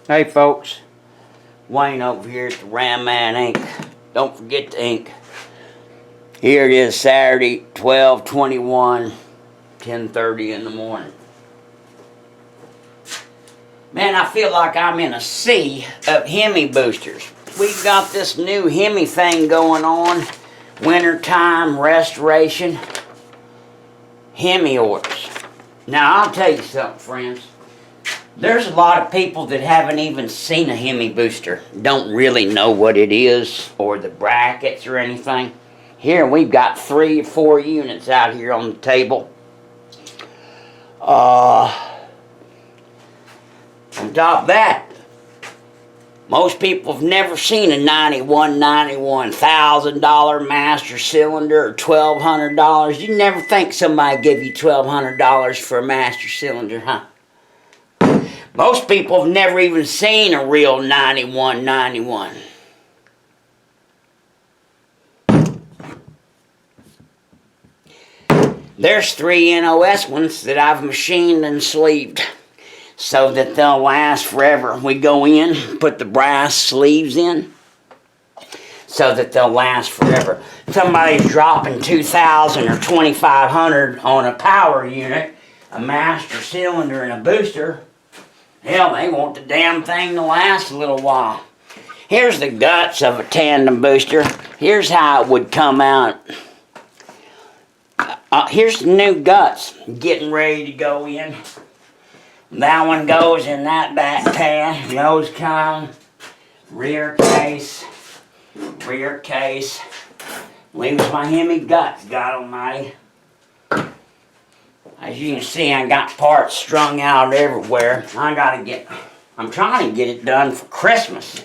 Hey folks, Wayne over here at the Ram Man Ink. Don't forget the ink. Here it is, Saturday, 12/21, 10:30 in the morning. Man, I feel like I'm in a sea of Hemi boosters. We've got this new Hemi thing going on. Wintertime restoration. Hemi orders. Now, I'll tell you something, friends. There's a lot of people that haven't even seen a Hemi booster. Don't really know what it is or the brackets or anything. Here we've got 3 or 4 units out here on the table. On top of that, most people have never seen a $91,000 master cylinder or $1,200. You never think somebody give you $1,200 for a master cylinder, huh? Most people have never even seen a real 9191. There's 3 NOS ones that I've machined and sleeved so that they'll last forever. We go in, put the brass sleeves in so that they'll last forever. Somebody's dropping $2,000 or $2,500 on a power unit, a master cylinder and a booster. Hell, they want the damn thing to last a little while. Here's the guts of a tandem booster. Here's how it would come out. Here's the new guts getting ready to go in. That one goes in that back pan. Those come. Rear case. Rear case. Leaves my Hemi guts, God almighty. As you can see, I got parts strung out everywhere. I'm trying to get it done for Christmas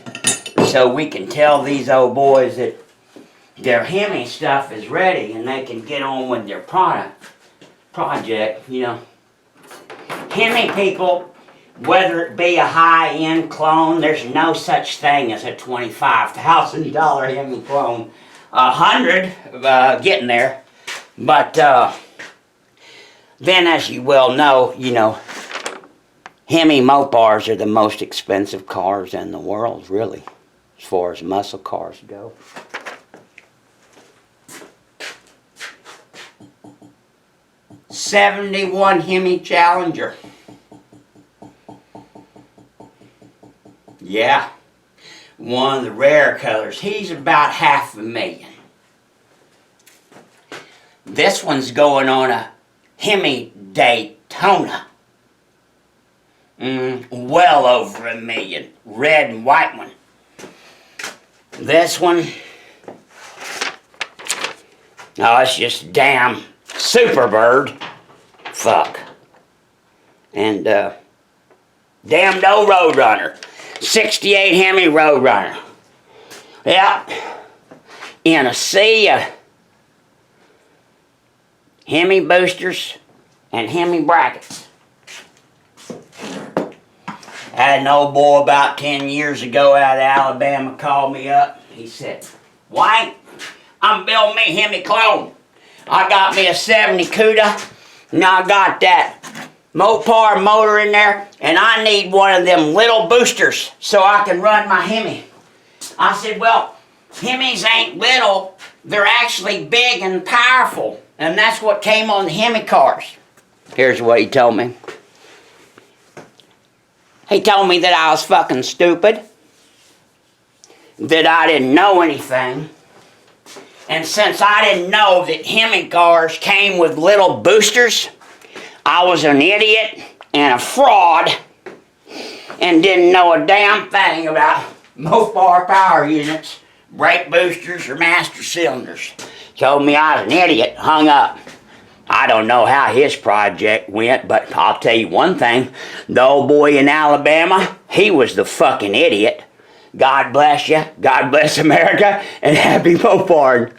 so we can tell these old boys that their Hemi stuff is ready and they can get on with their project, you know. Hemi people, whether it be a high-end clone, there's no such thing as a $25,000 Hemi clone. $100, getting there, but then, as you well know, you know, Hemi Mopars are the most expensive cars in the world, really, as far as muscle cars go. '71 Hemi Challenger. Yeah, one of the rare colors. He's about $500,000. This one's going on a Hemi Daytona. Well over $1 million. Red and white one. This one, oh, it's just damn Superbird. Fuck. And damn no Roadrunner. 68 Hemi Roadrunner. Yep. In a sea of Hemi boosters and Hemi brackets. I had an old boy about 10 years ago out of Alabama call me up. He said, "Wayne, I'm building me a Hemi clone. I got me a 70 CUDA, and I got that Mopar motor in there, and I need one of them little boosters so I can run my Hemi." I said, "Well, Hemis ain't little, they're actually big and powerful, and that's what came on the Hemi cars." Here's what he told me. He told me that I was fucking stupid, that I didn't know anything, and since I didn't know that Hemi cars came with little boosters, I was an idiot and a fraud and didn't know a damn thing about Mopar power units, brake boosters, or master cylinders. Told me I was an idiot, hung up. I don't know how his project went, but I'll tell you one thing. The old boy in Alabama, he was the fucking idiot. God bless you, God bless America, and happy Mopar.